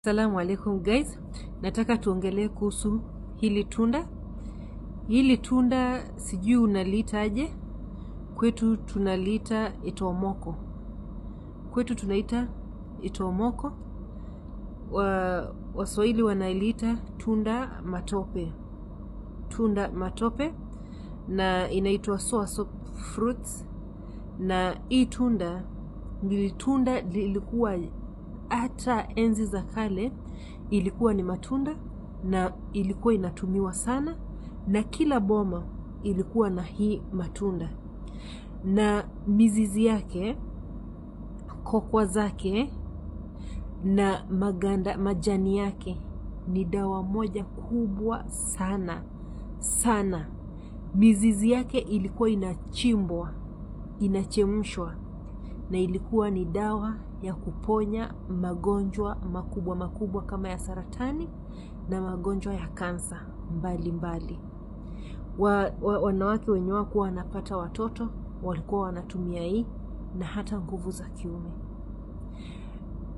Assalamu alaikum guys, nataka tuongelee kuhusu hili tunda. Hili tunda sijui unaliitaje. Kwetu tunaliita itomoko. Kwetu tunaita itomoko. Waswahili wanaliita tunda matope. Tunda matope na inaitwa sour fruits. Na hii tunda lilikuwa hata enzi za kale ilikuwa ni matunda na ilikuwa inatumiwa sana, na kila boma ilikuwa na hii matunda. Na mizizi yake, kokwa zake na majani yake ni dawa moja kubwa sana sana. Mizizi yake ilikuwa inachimbwa, inachemshwa, na ilikuwa ni dawa ya kuponya magonjwa makubwa kama ya saratani na magonjwa ya kansa mbali. Wanawake wenye wakuwa wanapata watoto walikuwa wanatumia hii, na hata nguvu za kiume.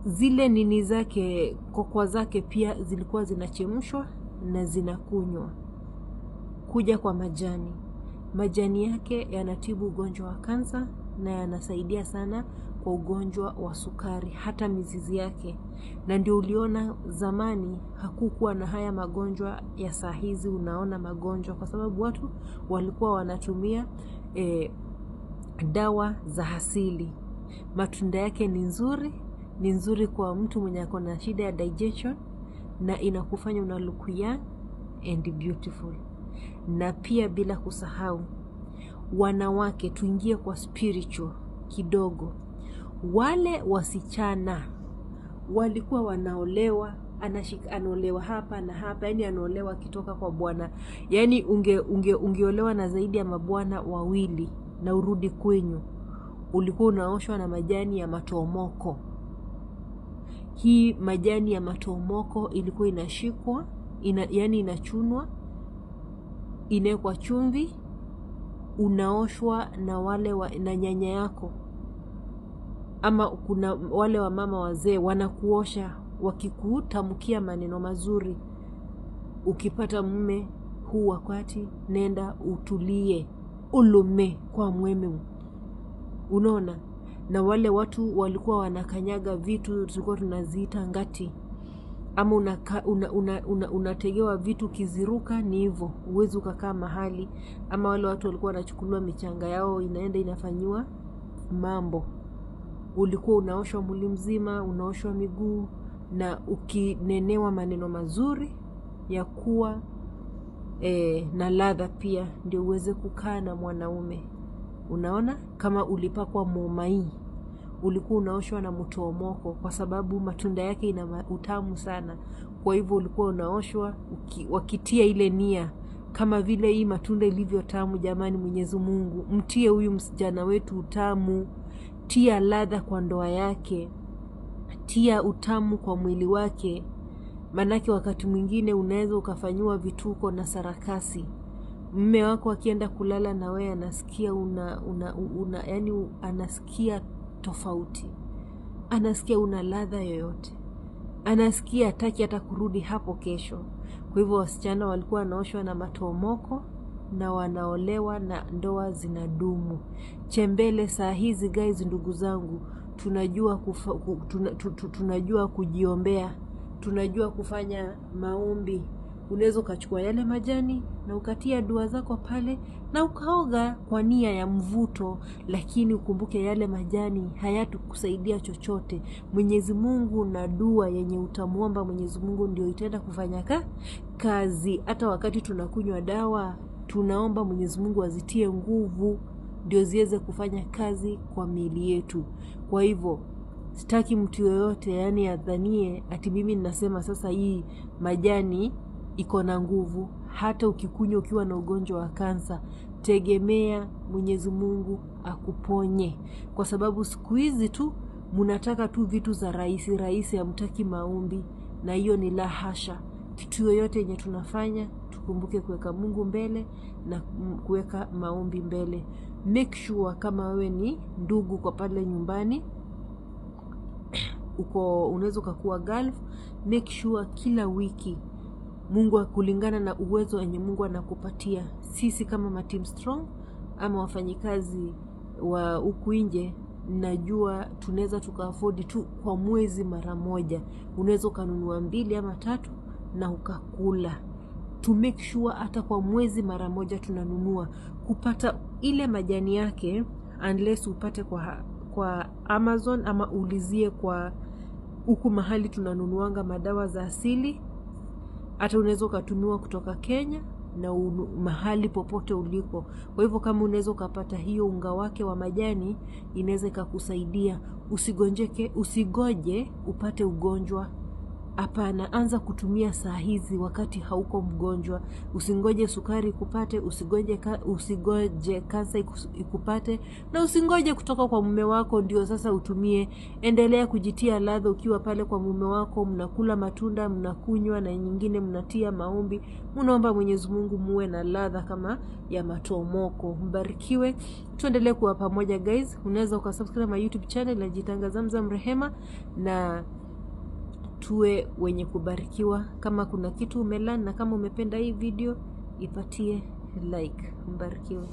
Zile nini zake, kokwa zake pia zilikuwa zinachemshwa na zinakunywa. Kuja kwa majani yake yanatibu ugonjwa wa kansa na yanasaidia sana kwa ugonjwa wa sukari, hata mizizi yake. Na ndio uliona zamani hakukuwa na haya magonjwa ya saa hizi unaona magonjwa, kwa sababu watu walikuwa wanatumia dawa za asili. Matunda yake ni nzuri kwa mtu mwenye ako na shida ya digestion, na inakufanya una look young and beautiful. Na pia bila kusahau, wanawake tuingie kwa spiritual kidogo. Wale wasichana walikuwa wanaolewa, anaolewa hapa na hapa, yani anaolewa kitoka kwa bwana. Yani ungeolewa na zaidi ya mabwana wawili na urudi kwenyu, ulikuwa unaoshwa na majani ya matomoko. Hii majani ya matomoko ilikuwa inashikwa, yani inachunwa, inawekwa chumvi, unaoshwa na na nyanya yako, ama kuna wale wa mama wazee wanakuosha wakikutamkia maneno mazuri. Ukipata mume huu wakati, nenda utulie, ulume kwa mweme. Unaona? Na wale watu walikuwa wanakanyaga vitu tulikuwa tunaziita ngati, ama unategewa vitu kiziruka, ni hivyo uwezi ukakaa mahali. Ama wale watu walikuwa wanachukuliwa michanga yao inaenda inafanywa mambo. Ulikuwa unaoshwa mwili mzima, unaoshwa miguu, na ukinenewa maneno mazuri ya kuwa na ladha pia, ndio uweze kukaa na mwanaume. Unaona? Kama ulipakwa momai, ulikuwa unaoshwa na mtomoko, kwa sababu matunda yake ina utamu sana. Kwa hivyo ulikuwa unaoshwa wakitia ile nia, kama vile hii matunda ilivyo tamu. Jamani, Mwenyezi Mungu mtie huyu msichana wetu utamu. Tia ladha kwa ndoa yake, tia utamu kwa mwili wake. Manake wakati mwingine unaweza ukafanywa vituko na sarakasi. Mume wako akienda kulala na wewe anasikia yani anasikia tofauti, anasikia una ladha yoyote, anasikia hataki hata kurudi hapo kesho. Kwa hivyo wasichana walikuwa wanaoshwa na matomoko na wanaolewa na ndoa zinadumu. Chembele saa hizi guys, ndugu zangu, tunajua kujiombea, tunajua kufanya maombi. Unaweza ukachukua yale majani na ukatia dua zako pale na ukaoga kwa nia ya mvuto, lakini ukumbuke yale majani hayatakusaidia chochote. Mwenyezi Mungu na dua yenye utamuomba Mwenyezi Mungu ndio itaenda kufanya kazi. Hata wakati tunakunywa dawa, tunaomba Mwenyezi Mungu azitie nguvu ndio ziweze kufanya kazi kwa miili yetu. Kwa hivyo sitaki mtu yoyote yani adhanie ati mimi ninasema sasa hii majani iko na nguvu. Hata ukikunywa ukiwa na ugonjwa wa kansa, tegemea Mwenyezi Mungu akuponye, kwa sababu siku hizi tu mnataka tu vitu za rahisi, hamtaki maombi, na hiyo ni la hasha. Kitu yoyote yenye tunafanya tukumbuke kuweka Mungu mbele na kuweka maombi mbele. Make sure kama wewe ni ndugu kwa pale nyumbani, unaweza kuwa Gulf, make sure kila wiki Mungu akulingana na uwezo wenye Mungu anakupatia. Sisi kama Team Strong ama wafanyikazi wa huku nje, najua tunaweza tuka-afford tu kwa mwezi mara moja. Unaweza kununua 2 ama 3 na ukakula. To make sure hata kwa mwezi mara moja tunanunua. Kupata ile majani yake, unless upate kwa Amazon ama ulizie kwa huku mahali tunanunuanga madawa za asili. Hata unaweza kutunua kutoka Kenya na mahali popote uliko. Kwa hivyo kama unaweza kupata hiyo unga wake wa majani, inaweza kukusaidia. Usigoje upate ugonjwa. Hapana, anza kutumia saa hizi wakati hauko mgonjwa. Usingoje sukari kupate, usigoje kansa ikupate, na usingoje kutoka kwa mume wako ndio sasa utumie. Endelea kujitia ladha ukiwa pale kwa mume wako, mnakula matunda, mnakunywa, na nyingine mnatia maombi. Mnaomba Mwenyezi Mungu muwe na ladha kama ya matomoko. Mbarikiwe. Tuendelee kuwa pamoja guys. Unaweza ukasubscribe my YouTube channel na jitanga Zamzam Rehema, na tuwe wenye kubarikiwa. Kama kuna kitu umelearn na kama umependa hii video, ipatie like. Mbarikiwe.